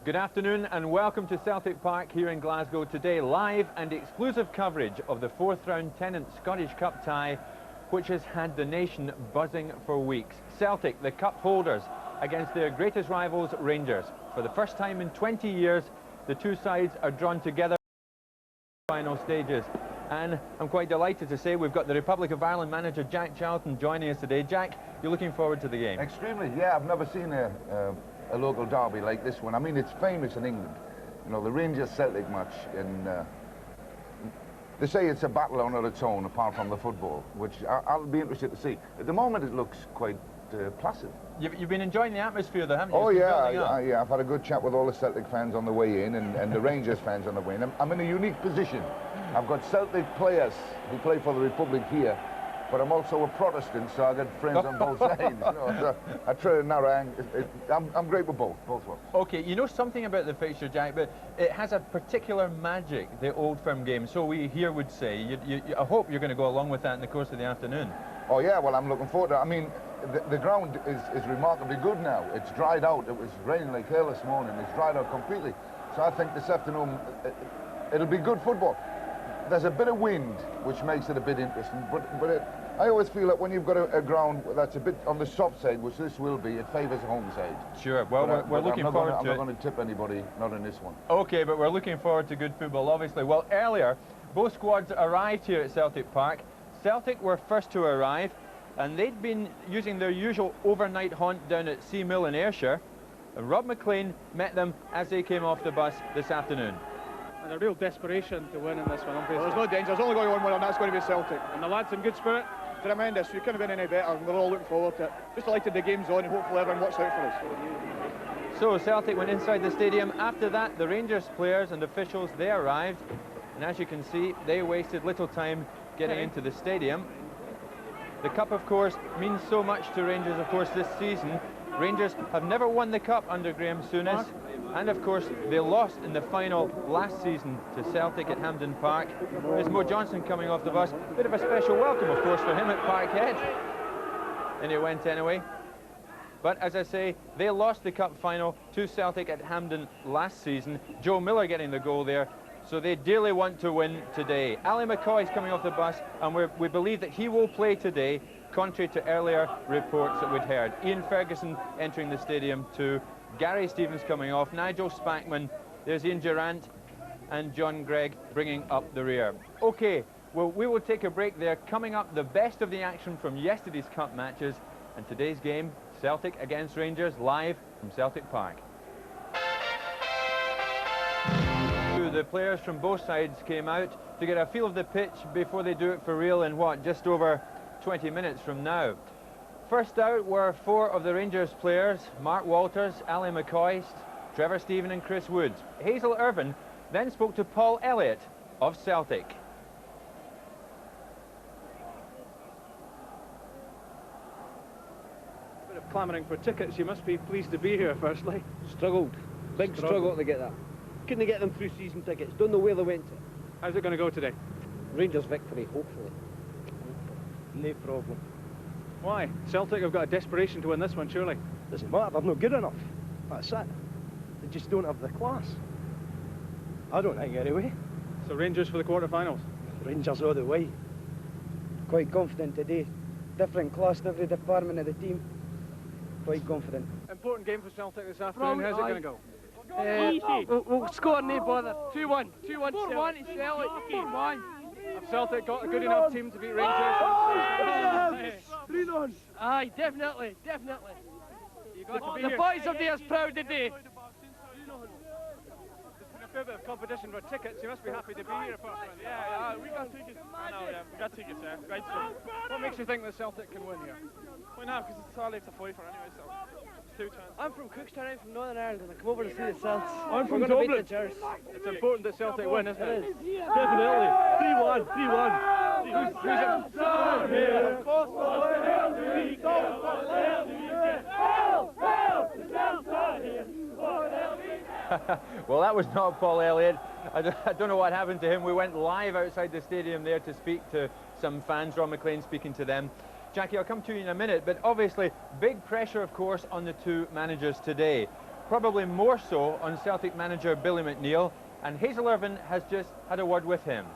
Good afternoon and welcome to Celtic Park here in Glasgow today. Live and exclusive coverage of the fourth round Tennant Scottish Cup tie, which has had the nation buzzing for weeks. Celtic, the cup holders, against their greatest rivals Rangers. For the first time in 20 years, the two sides are drawn together in the final stages. And I'm quite delighted to say we've got the Republic of Ireland manager Jack Charlton joining us today. Jack, you're looking forward to the game? Extremely, yeah. I've never seen a local derby like this one. I mean, it's famous in England. You know, the Rangers-Celtic match, they say it's a battle on its own, apart from the football, which I'll be interested to see. At the moment, it looks quite placid. You've been enjoying the atmosphere, though, haven't you? Oh, yeah, yeah. I've had a good chat with all the Celtic fans on the way in and the Rangers fans on the way in. I'm in a unique position. I've got Celtic players who play for the Republic here, but I'm also a Protestant, so I got friends on both sides. You know, so I try to narrow. I'm great with both works. Okay, you know something about the fixture, Jack, but it has a particular magic, the Old Firm game. So we here would say, I hope you're going to go along with that in the course of the afternoon. Oh yeah, well I'm looking forward to it. I mean, the ground is remarkably good now. It's dried out. It was raining like hell this morning. It's dried out completely. So I think this afternoon it'll be good football. There's a bit of wind, which makes it a bit interesting, but I always feel that when you've got a ground that's a bit on the soft side, which this will be, it favours the home side. Sure, well, we're looking forward to it. I'm not going to tip anybody, not in this one. Okay, but we're looking forward to good football, obviously. Well, earlier, both squads arrived here at Celtic Park. Celtic were first to arrive, and they'd been using their usual overnight haunt down at Sea Mill in Ayrshire. And Rob McLean met them as they came off the bus this afternoon. And a real desperation to win in this one, obviously. Well, there's no danger. There's only going to be one, and that's going to be Celtic. And the lads in good spirit? Tremendous. We couldn't have been any better, and we're all looking forward to it. Just delighted the game's on, and hopefully everyone watches out for us. So Celtic went inside the stadium. After that, the Rangers players and officials, they arrived. And as you can see, they wasted little time getting into the stadium. The Cup, of course, means so much to Rangers, of course, this season. Rangers have never won the Cup under Graham Souness. And of course, they lost in the final last season to Celtic at Hampden Park. There's Mo Johnson coming off the bus. Bit of a special welcome, of course, for him at Parkhead. And it went anyway. But as I say, they lost the Cup final to Celtic at Hampden last season. Joe Miller getting the goal there. So they dearly want to win today. Ali McCoy is coming off the bus, and we believe that he will play today, contrary to earlier reports that we'd heard. Ian Ferguson entering the stadium too. Gary Stevens coming off, Nigel Spackman, there's Ian Durant, and John Gregg bringing up the rear. Okay, well, we will take a break there. Coming up, the best of the action from yesterday's Cup matches, and today's game, Celtic against Rangers, live from Celtic Park. The players from both sides came out to get a feel of the pitch before they do it for real in what, just over 20 minutes from now. First out were four of the Rangers players: Mark Walters, Ali McCoy, Trevor Stephen and Chris Woods. Hazel Irvine then spoke to Paul Elliott of Celtic. A bit of clamouring for tickets. You must be pleased to be here, firstly. Struggled. Big struggle to get that. Couldn't get them through season tickets. Don't know where they went to. How's it going to go today? Rangers victory, hopefully. No problem. Why? Celtic have got a desperation to win this one, surely. Doesn't matter, they're not good enough. That's it. They just don't have the class. I don't think, anyway. So Rangers for the quarter-finals? Rangers all the way. Quite confident today. Different class to every department of the team. Quite confident. Important game for Celtic this afternoon. How's it going to go? We'll score, no bother. 2-1. 2-1 4-1 to Celtic. 4-1. Have Celtic got a good enough team to beat Rangers? Aye, definitely, definitely. You got to be The here. boys of theirs proud today. There's been a fair bit of competition for tickets. You must be happy to be here, first one. Yeah, we got tickets. I know, yeah, we got tickets, yeah. Right, so what makes you think that Celtic can win here? Why not? Because it's all left to play for anyway, so it's 2 chances. I'm from Cookstown, I'm from Northern Ireland, and I come over to see the Celts. I'm from We're going to Dublin. beat the Jers. It's important that Celtic win, isn't it? Definitely. 3-1, 3-1. Well, that was not Paul Elliott. I don't know what happened to him. We went live outside the stadium there to speak to some fans. Rob McLean speaking to them. Jackie, I'll come to you in a minute, but obviously big pressure, of course, on the two managers today. probably more so on Celtic manager Billy McNeill, and Hazel Irvine has just had a word with him.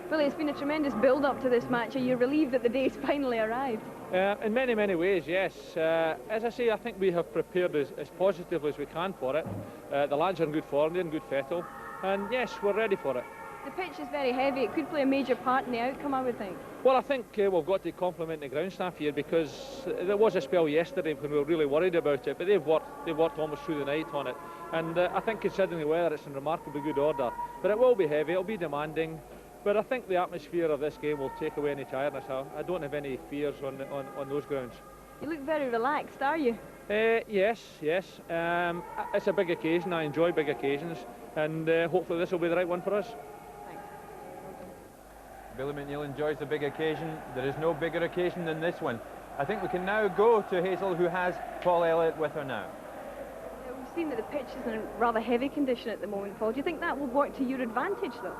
Billy, it's been a tremendous build-up to this match. Are you relieved that the day's finally arrived? In many, many ways, yes. As I say, I think we have prepared as positively as we can for it. The lads are in good form, they're in good fettle, and yes, we're ready for it. The pitch is very heavy. It could play a major part in the outcome, I would think. Well, I think we've got to compliment the ground staff here, because there was a spell yesterday when we were really worried about it, but they've worked almost through the night on it. And I think, considering the weather, it's in remarkably good order. But it will be heavy, it'll be demanding. But I think the atmosphere of this game will take away any tiredness. I don't have any fears on those grounds. You look very relaxed, are you? Yes. It's a big occasion. I enjoy big occasions, and hopefully this will be the right one for us. Thanks. Billy McNeill enjoys the big occasion. There is no bigger occasion than this one. I think we can now go to Hazel, who has Paul Elliott with her now. We've seen that the pitch is in rather heavy condition at the moment, Paul. Do you think that will work to your advantage, though?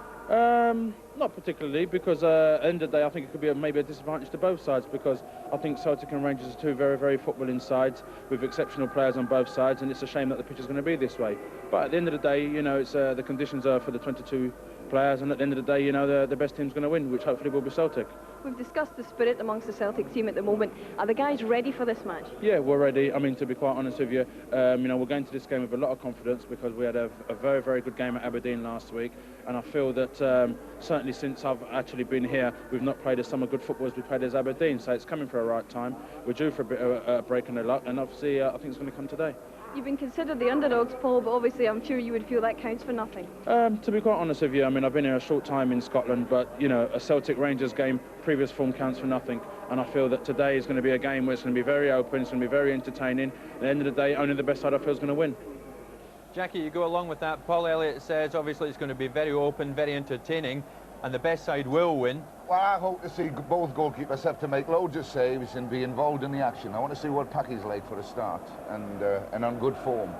Not particularly, because at the end of the day I think it could be maybe a disadvantage to both sides, because I think Celtic and Rangers are two very, very footballing sides with exceptional players on both sides, and it's a shame that the pitch is going to be this way. But at the end of the day, you know, it's the conditions are for the 22 players, and at the end of the day, you know, the best team's going to win, which hopefully will be Celtic. We've discussed the spirit amongst the Celtic team at the moment. Are the guys ready for this match? Yeah, we're ready. I mean, to be quite honest with you, you know, we're going to this game with a lot of confidence, because we had a very, very good game at Aberdeen last week, and I feel that certainly since I've actually been here, we've not played as some good football as we played as Aberdeen, so it's coming for a right time. We're due for a bit of a break in the luck, and obviously I think it's going to come today. You've been considered the underdogs, Paul, but obviously I'm sure you would feel that counts for nothing. To be quite honest with you, I mean, I've been here a short time in Scotland, but, you know, a Celtic Rangers game, previous form counts for nothing, and I feel that today is going to be a game where it's going to be very open, it's going to be very entertaining. At the end of the day, only the best side I feel is going to win. Jackie, you go along with that. Paul Elliott says obviously it's going to be very open, very entertaining, and the best side will win. Well, I hope to see both goalkeepers have to make loads of saves and be involved in the action. I want to see what Packy's like for a start, and on good form.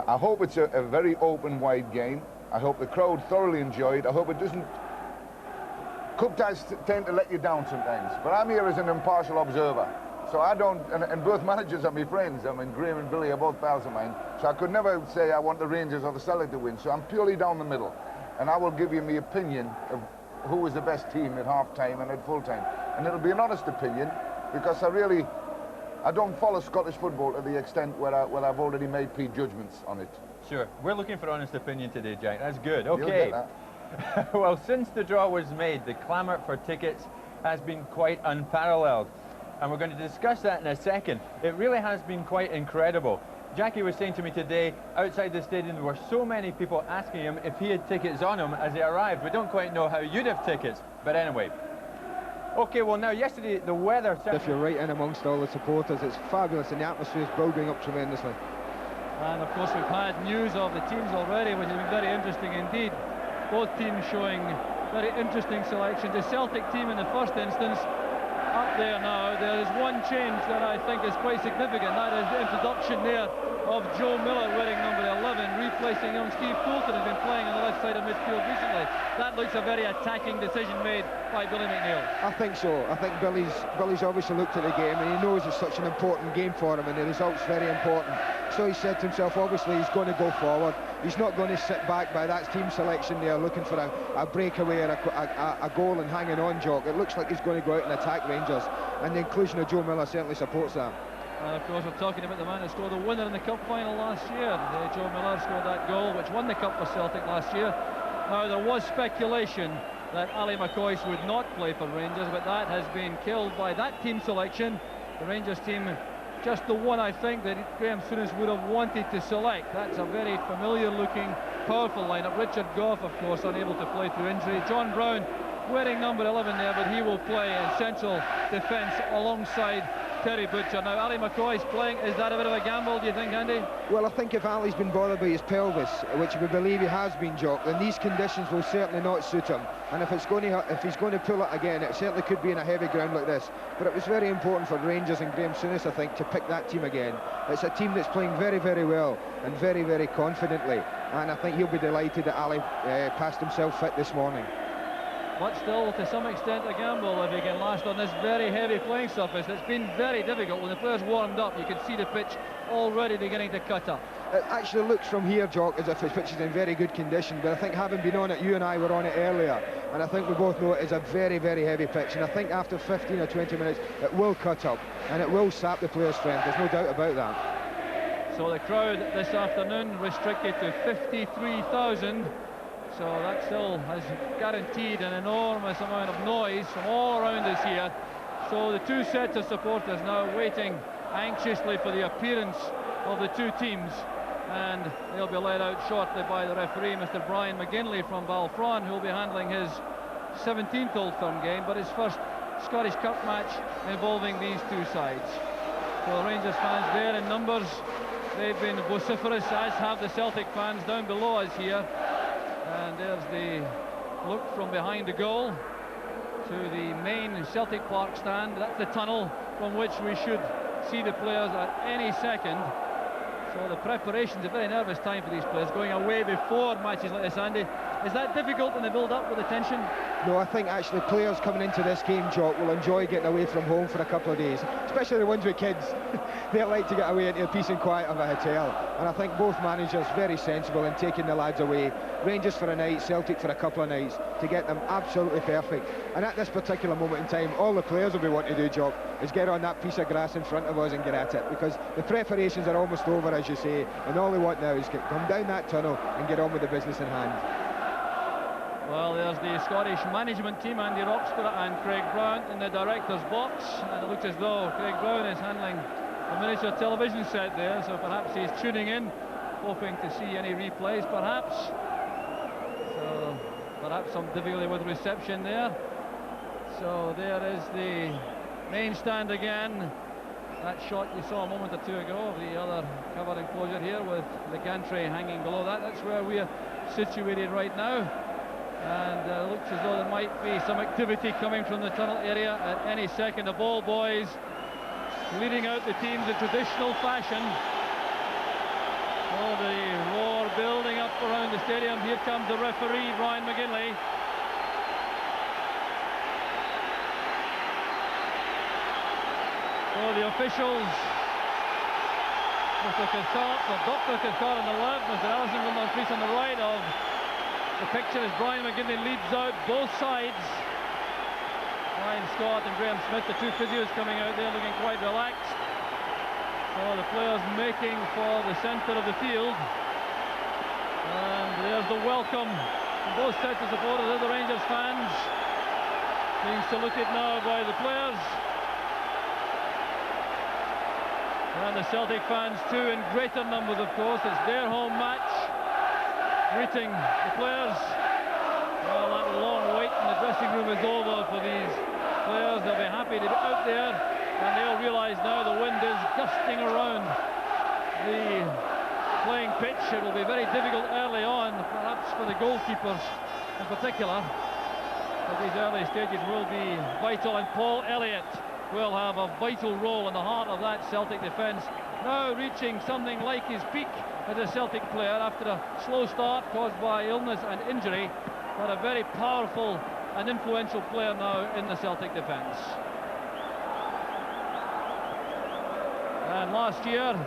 I hope it's a very open, wide game. I hope the crowd thoroughly enjoy it. I hope it doesn't... Cup ties tend to let you down sometimes, but I'm here as an impartial observer. So I don't, and both managers are my friends. I mean, Graham and Billy are both pals of mine, so I could never say I want the Rangers or the Celtic to win. So I'm purely down the middle, and I will give you my opinion of who was the best team at half-time and at full-time. And it'll be an honest opinion, because I don't follow Scottish football to the extent where I've already made prejudgments on it. Sure, we're looking for honest opinion today, Jack. That's good. Okay. You'll get that. Well, since the draw was made, the clamour for tickets has been quite unparalleled. And we're going to discuss that in a second. It really has been quite incredible. Jackie was saying to me today, outside the stadium, there were so many people asking him if he had tickets on him as he arrived. We don't quite know how you'd have tickets, but anyway. Okay, well now, yesterday, the weather... If you're right in amongst all the supporters, it's fabulous, and the atmosphere is building up tremendously. And of course we've had news of the teams already, which has been very interesting indeed. Both teams showing very interesting selections. The Celtic team in the first instance, up there now. There is one change that I think is quite significant. That is the introduction there of Joe Miller wearing number 11, replacing young Steve Coulter, who's been playing on the left side of midfield recently. That looks a very attacking decision made by Billy McNeill. I think so. I think Billy's obviously looked at the game, and he knows it's such an important game for him, and the result's very important. So he said to himself, obviously he's going to go forward. He's not going to sit back by that team selection there looking for a breakaway or a goal and hanging on, Jock. It looks like he's going to go out and attack Rangers, and the inclusion of Joe Miller certainly supports that. And of course we're talking about the man who scored the winner in the cup final last year. Joe Miller scored that goal which won the cup for Celtic last year. Now there was speculation that Ali McCoist would not play for Rangers, but that has been killed by that team selection. The Rangers team, just the one I think that Graham Souness would have wanted to select. That's a very familiar looking, powerful lineup. Richard Gough, of course, unable to play through injury. John Brown wearing number 11 there, but he will play in central defence alongside Terry Butcher. Now Ali McCoy's playing. Is that a bit of a gamble, do you think, Andy? Well, I think if Ali's been bothered by his pelvis, which we believe he has been, Jock, then these conditions will certainly not suit him. And if he's going to pull it again, it certainly could be in a heavy ground like this. But it was very important for Rangers and Graham Souness, I think, to pick that team again. It's a team that's playing very, very well and very, very confidently. And I think he'll be delighted that Ali passed himself fit this morning. but still to some extent a gamble if he can last on this very heavy playing surface. It's been very difficult. When the players warmed up, you can see the pitch already beginning to cut up. It actually looks from here, Jock, as if the pitch is in very good condition, but I think having been on it, you and I were on it earlier, and I think we both know it is a very, very heavy pitch, and I think after 15 or 20 minutes it will cut up and it will sap the players' strength. There's no doubt about that. So the crowd this afternoon restricted to 53,000, so that still has guaranteed an enormous amount of noise from all around us here. So the two sets of supporters now waiting anxiously for the appearance of the two teams, and they'll be led out shortly by the referee, Mr. Brian McGinley from Balfron, who will be handling his 17th Old Firm game, but his first Scottish Cup match involving these two sides. So the Rangers fans there in numbers, they've been vociferous, as have the Celtic fans down below us here. And there's the look from behind the goal to the main Celtic Park stand. That's the tunnel from which we should see the players at any second. So the preparation's a very nervous time for these players, going away before matches like this, Andy. Is that difficult in the build-up with the tension? No, I think actually players coming into this game, Jock, will enjoy getting away from home for a couple of days, especially the ones with kids. They like to get away into the peace and quiet of a hotel, and I think both managers very sensible in taking the lads away. Rangers for a night, Celtic for a couple of nights, to get them absolutely perfect. And at this particular moment in time, all the players will be wanting to do, Jock, is get on that piece of grass in front of us and get at it, because the preparations are almost over, as you say, and all they want now is come down that tunnel and get on with the business in hand. Well, there's the Scottish management team, Andy Roxburgh and Craig Brown in the director's box, and it looks as though Craig Brown is handling a miniature television set there, so perhaps he's tuning in, hoping to see any replays, perhaps. So perhaps some difficulty with reception there. So there is the main stand again. That shot you saw a moment or two ago of the other covered enclosure here with the gantry hanging below that. That's where we are situated right now. And it looks as though there might be some activity coming from the tunnel area at any second. The ball boys leading out the teams in traditional fashion. Oh, the roar building up around the stadium. Here comes the referee, Brian McGinley. Oh, the officials. Mr. Cathcart, or Dr. Cathcart on the left, Mr. Allison on the on the right of the picture as Brian McGinley leads out both sides. Ryan Scott and Graham Smith, the two physios coming out there looking quite relaxed. So the players making for the centre of the field. And there's the welcome from both sets of supporters. There's the Rangers fans being saluted now by the players. And the Celtic fans too, in greater numbers of course. It's their home match. Greeting the players. Well, that long wait in the dressing room is over for these players. They'll be happy to be out there, and they'll realise now the wind is gusting around the playing pitch. It will be very difficult early on, perhaps for the goalkeepers in particular, but these early stages will be vital, and Paul Elliott will have a vital role in the heart of that Celtic defence, now reaching something like his peak as a Celtic player after a slow start caused by illness and injury, but a very powerful and influential player now in the Celtic defence. And last year,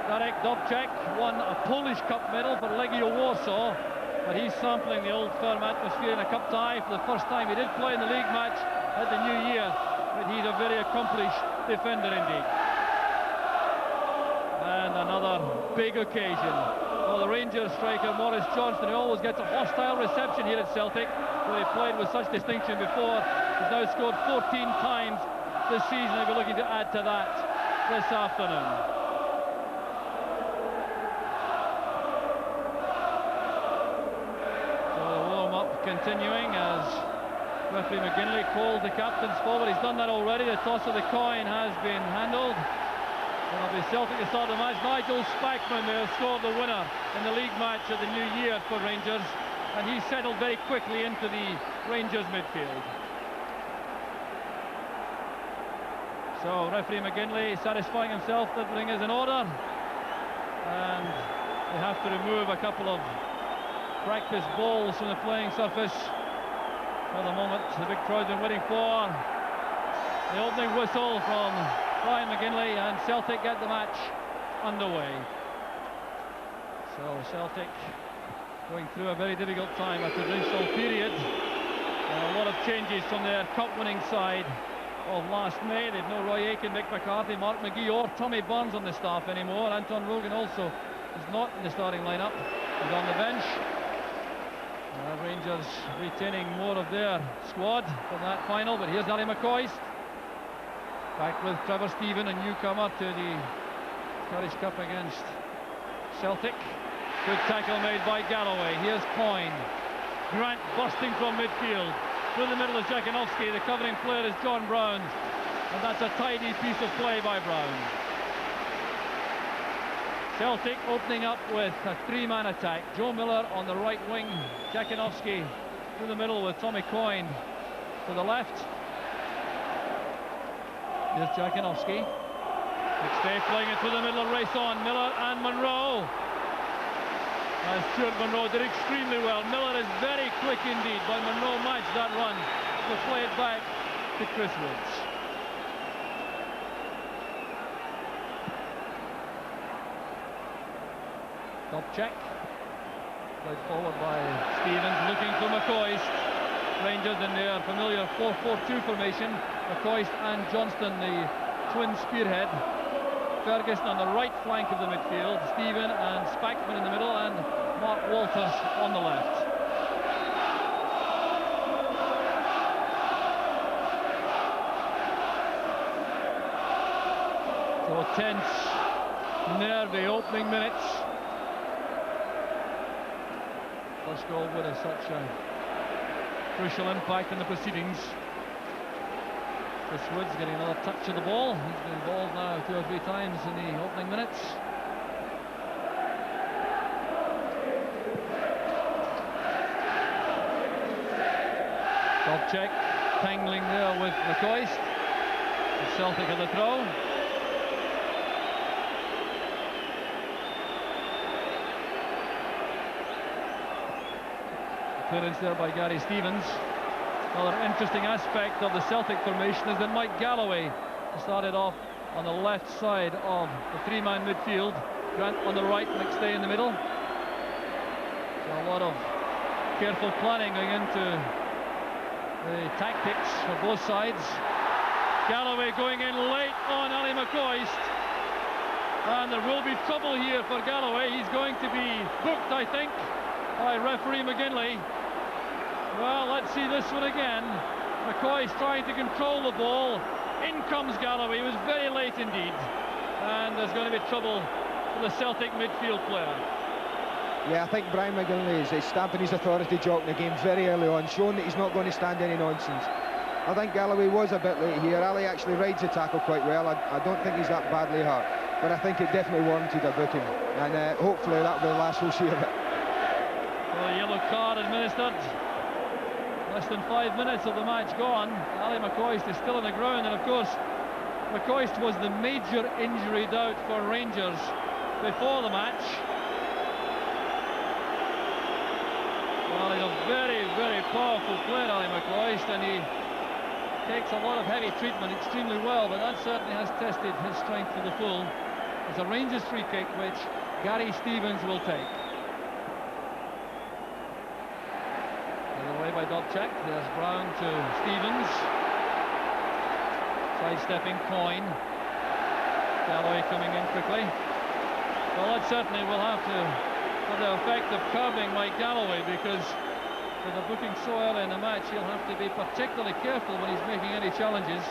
Darek Dovcek won a Polish Cup medal for Legia Warsaw, but he's sampling the Old Firm atmosphere in a cup tie for the first time. He did play in the league match at the New Year, but he's a very accomplished defender indeed. And another big occasion. Well, the Rangers striker Maurice Johnston, who always gets a hostile reception here at Celtic, where he played with such distinction before, has now scored 14 times this season. He'll be looking to add to that this afternoon. So the warm-up continuing as referee McGinley calls the captains forward. He's done that already. The toss of the coin has been handled. It'll be Celtic to start the match. Nigel Spackman there scored the winner in the league match at the New Year for Rangers, and he settled very quickly into the Rangers midfield. So referee McGinley satisfying himself that everything is in order, and they have to remove a couple of practice balls from the playing surface. For the moment, the big crowd's been waiting for the opening whistle from Brian McGinley, and Celtic get the match underway. So Celtic going through a very difficult time, a transitional period. A lot of changes from their cup-winning side of last May. They've no Roy Aitken, Mick McCarthy, Mark McGee or Tommy Burns on the staff anymore. Anton Rogan also is not in the starting lineup. He's on the bench. Rangers retaining more of their squad from that final, but here's Ali McCoist. Back with Trevor Stephen, a newcomer to the Scottish Cup against Celtic. Good tackle made by Galloway. Here's Coyne. Grant busting from midfield. Through the middle is Jakinovski. The covering player is John Brown. And that's a tidy piece of play by Brown. Celtic opening up with a three-man attack. Joe Miller on the right wing. Jakinovski through the middle with Tommy Coyne to the left. Here's Jakinovski. McStay playing it through the middle, race on. Miller and Monroe. And Stuart Monroe did extremely well. Miller is very quick indeed, but Monroe matched that run to play it back to Chris Woods. Top check. Played forward by Stevens, looking for McCoist. Rangers in their familiar 4-4-2 formation. McCoist and Johnston, the twin spearhead. Ferguson on the right flank of the midfield. Stephen and Spackman in the middle, and Mark Walters on the left. So tense, nervy opening minutes. First goal would have such a crucial impact in the proceedings. Chris Woods getting another touch of the ball. He's been involved now 2 or 3 times in the opening minutes. Top check, tangling there with McCoist. Celtic at the throw. Clearance there by Gary Stevens. Another interesting aspect of the Celtic formation is that Mike Galloway started off on the left side of the 3-man midfield. Grant on the right, McStay in the middle. So a lot of careful planning going into the tactics for both sides. Galloway going in late on Ali McCoist. And there will be trouble here for Galloway. He's going to be booked, I think, by referee McGinley. Well, let's see this one again. McCoy's trying to control the ball. In comes Galloway. He was very late indeed. And there's going to be trouble for the Celtic midfield player. Yeah, I think Brian McGinley is stamping his authority jock in the game very early on, showing that he's not going to stand any nonsense. I think Galloway was a bit late here. Ali actually rides the tackle quite well. I don't think he's that badly hurt, but I think it definitely warranted a booking. And hopefully that will be the last we'll see of it. Well, a yellow card administered. Less than 5 minutes of the match gone. Ali McCoist is still on the ground, and of course McCoist was the major injury doubt for Rangers before the match. Well, he's a very, very powerful player, Ali McCoist, and he takes a lot of heavy treatment extremely well, but that certainly has tested his strength to the full. It's a Rangers free kick which Gary Stevens will take. Away by Dobchak. There's Brown to Stevens. Sidestepping Coyne. Galloway coming in quickly. Well, that certainly will have to have the effect of curbing Mike Galloway, because with the booking so early in the match, he'll have to be particularly careful when he's making any challenges.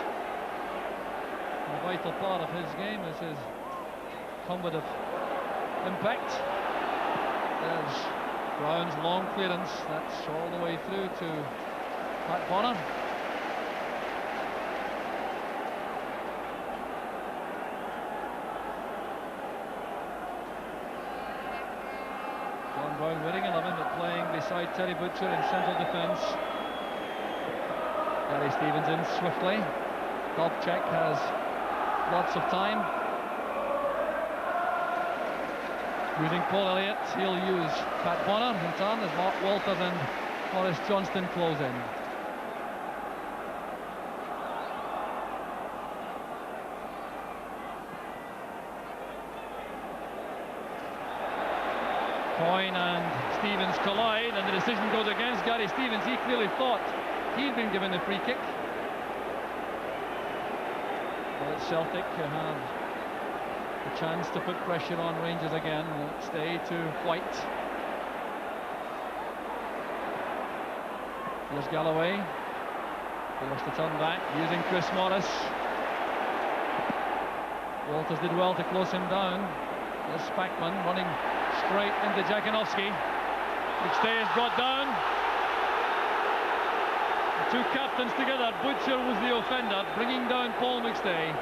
A vital part of his game is his combative impact. There's Brown's long clearance, that's all the way through to Pat Bonner. John Brown winning 11, but playing beside Terry Butcher in central defence. Gary Stevens in swiftly. Dobchak has lots of time. Using Paul Elliott, he'll use Pat Bonner in turn as Mark Walters and Maurice Johnston close in. Coyne and Stevens collide, and the decision goes against Gary Stevens. He clearly thought he'd been given the free kick. But Celtic have a chance to put pressure on Rangers again. Stay to White. Here's Galloway. Forced to turn back using Chris Morris. Walters did well to close him down. There's Spackman running straight into Jakanowski. McStay is brought down. The two captains together. Butcher was the offender, bringing down Paul McStay.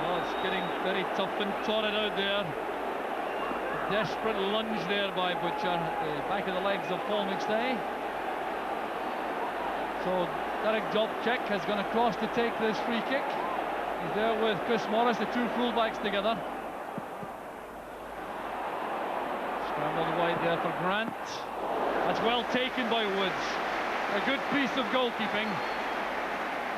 Oh, it's getting very tough and torrid out there. A desperate lunge there by Butcher at the back of the legs of Paul McStay. So Derek Jobchek has gone across to take this free kick. He's there with Chris Morris, the two fullbacks together. Scrambled wide there for Grant. That's well taken by Woods. A good piece of goalkeeping.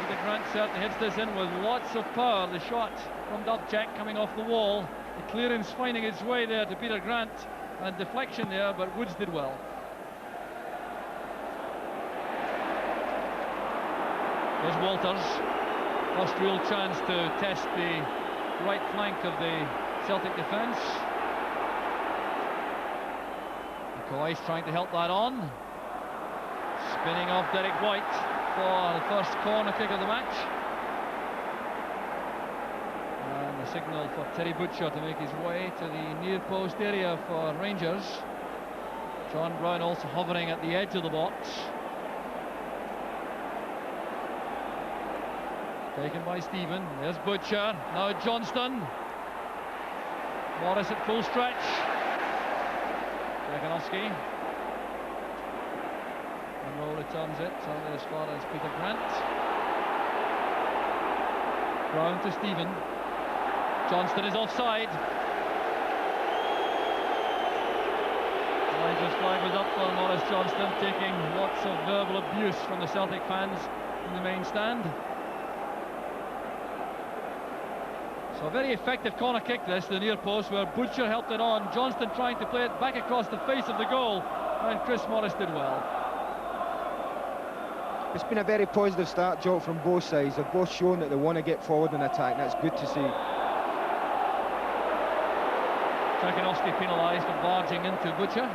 Peter Grant certainly hits this in with lots of power. The shot from Jobchek coming off the wall. The clearance finding its way there to Peter Grant. And deflection there, but Woods did well. There's Walters. First real chance to test the right flank of the Celtic defence. McCoy's trying to help that on. Spinning off Derek White for the first corner kick of the match. And the signal for Terry Butcher to make his way to the near post area for Rangers. John Brown also hovering at the edge of the box. Taken by Stephen. There's Butcher. Now Johnston. Morris at full stretch. Jakanowski. Monroe returns it only as far as Peter Grant. Brown to Stephen. Johnston is offside. Rangers flag was up for Morris Johnston, taking lots of verbal abuse from the Celtic fans in the main stand. So a very effective corner kick this, the near post, where Butcher helped it on. Johnston trying to play it back across the face of the goal, and Chris Morris did well. It's been a very positive start, Joe, from both sides. They've both shown that they want to get forward in attack, and that's good to see. Jakanowski penalised for barging into Butcher.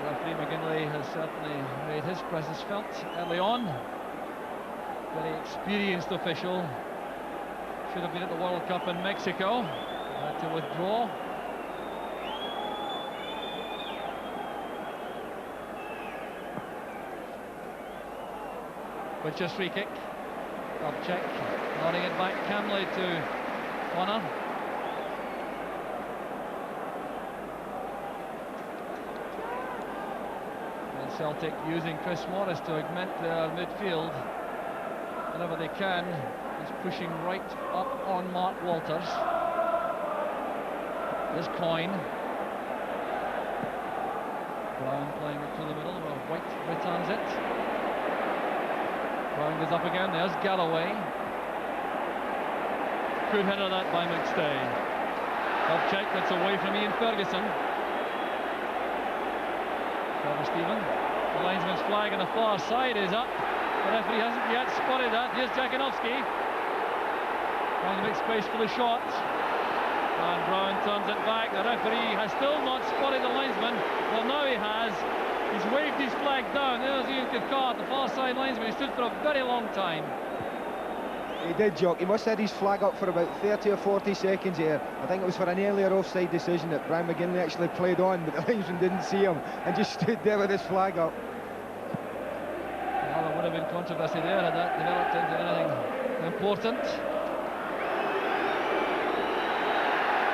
Referee McGinley has certainly made his presence felt early on. Very experienced official. Should have been at the World Cup in Mexico. Had to withdraw. Butcher's free kick. Jobchek nodding it back calmly to Connor. And Celtic using Chris Morris to augment their midfield whenever they can. He's pushing right up on Mark Walters. There's Coyne. Brown playing it through the middle, while White returns it. Brown goes up again. There's Galloway. Good header that by McStay. Jobchek gets away from Ian Ferguson. Trevor Stephen. The linesman's flag on the far side is up. The referee hasn't yet spotted that. Here's Jakanowski. Trying to make space for the shot. And Brown turns it back. The referee has still not spotted the linesman. Well, now he has. He's waved his flag down. There's Ian Cathcart, the far side linesman. He stood for a very long time. He did, Jock. He must have had his flag up for about 30 or 40 seconds here. I think it was for an earlier offside decision that Brian McGinley actually played on, but the linesman didn't see him and just stood there with his flag up. Well, there would have been controversy there had that developed into anything important.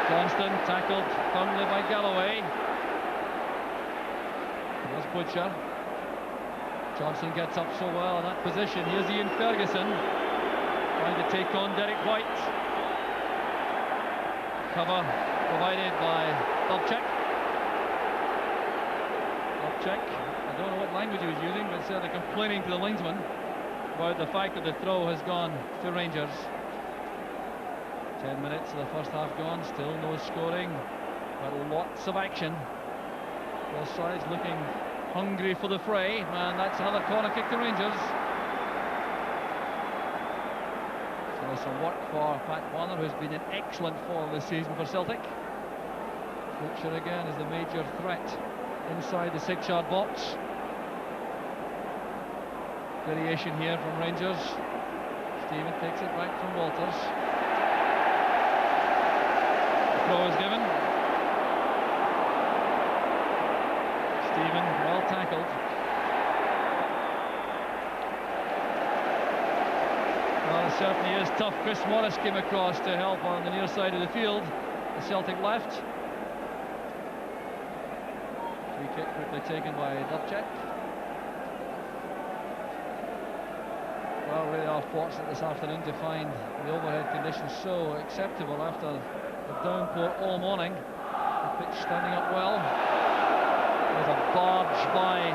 Johnston tackled firmly by Galloway. There's Butcher. Johnson gets up so well in that position. Here's Ian Ferguson trying to take on Derek White. Cover provided by Jobchek. I don't know what language he was using, but certainly complaining to the linesman about the fact that the throw has gone to Rangers. 10 minutes of the first half gone, still no scoring, but lots of action. Both sides looking hungry for the fray, and that's another corner kick to Rangers. So some work for Pat Warner, who's been in excellent form this season for Celtic. Butcher again is the major threat inside the 6-yard box. Variation here from Rangers. Stephen takes it back from Walters. The throw is given. Stephen well tackled. Well, it certainly is tough. Chris Morris came across to help on the near side of the field. The Celtic left. Free kick quickly taken by Dubček. Well, really are fortunate this afternoon to find the overhead conditions so acceptable after the downpour all morning. The pitch standing up well. There's a barge by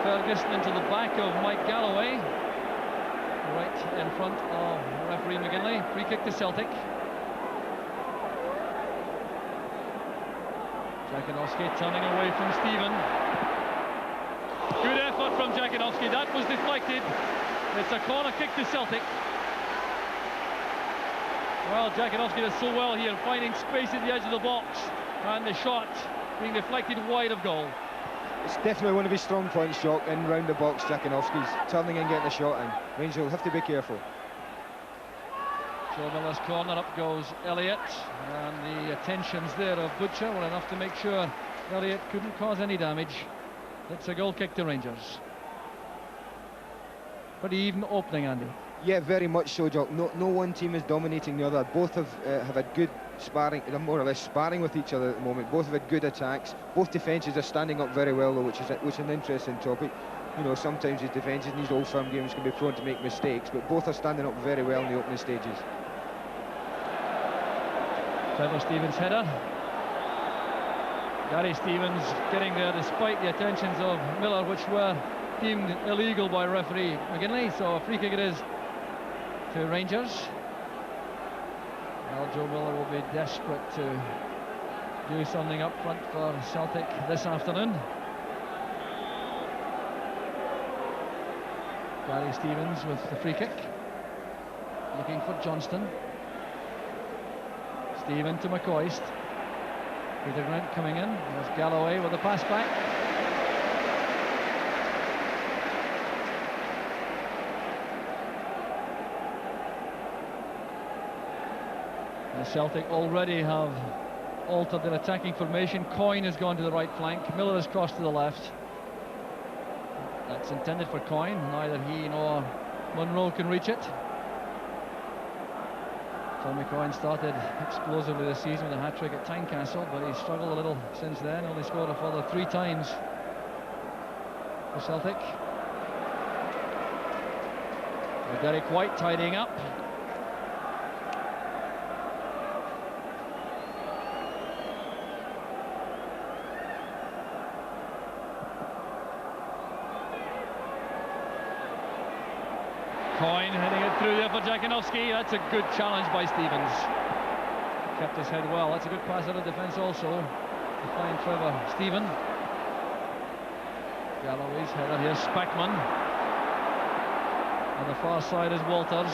Ferguson into the back of Mike Galloway, right in front of referee McGinley. Free kick to Celtic. Jakinovski turning away from Stephen. Good effort from Jakinovski. That was deflected. It's a corner kick to Celtic. Well, Jakinovski does so well here, finding space at the edge of the box, and the shot being deflected wide of goal. It's definitely one of his strong points, Jock, in round the box. Jakinovski's turning and getting a shot in. Rangers will have to be careful. Joe Miller's corner, up goes Elliott, and the attentions there of Butcher were enough to make sure Elliott couldn't cause any damage. It's a goal kick to Rangers. Pretty even opening, Andy. Yeah, very much so, Jock. No one team is dominating the other. Both have had good sparring, they're more or less sparring with each other at the moment. Both have had good attacks. Both defences are standing up very well, though, which is an interesting topic. You know, sometimes these defences in these old firm games can be prone to make mistakes, but both are standing up very well in the opening stages. Trevor Stevens' header. Gary Stevens getting there despite the attentions of Miller, which were deemed illegal by referee McGinley. So a free kick it is to Rangers. Well, Joe Miller will be desperate to do something up front for Celtic this afternoon. Gary Stevens with the free kick, looking for Johnston. Stephen to McCoist. Peter Grant coming in. There's Galloway with the pass back. The Celtic already have altered their attacking formation. Coyne has gone to the right flank. Miller has crossed to the left. That's intended for Coyne. Neither he nor Munro can reach it. Tommy Coyne started explosively this season with a hat-trick at Tynecastle, but he's struggled a little since then. Only scored a further 3 times for Celtic. Derek White tidying up. Coyne heading it through there for Jakinovski. That's a good challenge by Stevens. Kept his head well. That's a good pass out of defence also to find Trevor Stephen. Galloway's header here. Spackman. On the far side is Walters.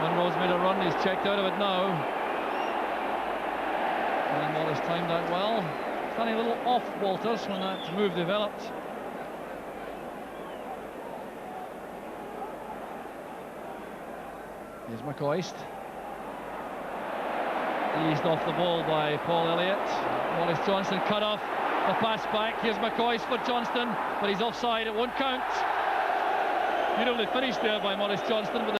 Munro's made a run. He's checked out of it now. And Wallace timed that well. Standing a little off Walters when that move developed. Here's McCoist. Eased off the ball by Paul Elliott. Maurice Johnston cut off the pass back. Here's McCoist for Johnston, but he's offside. It won't count. Beautifully finished there by Maurice Johnston.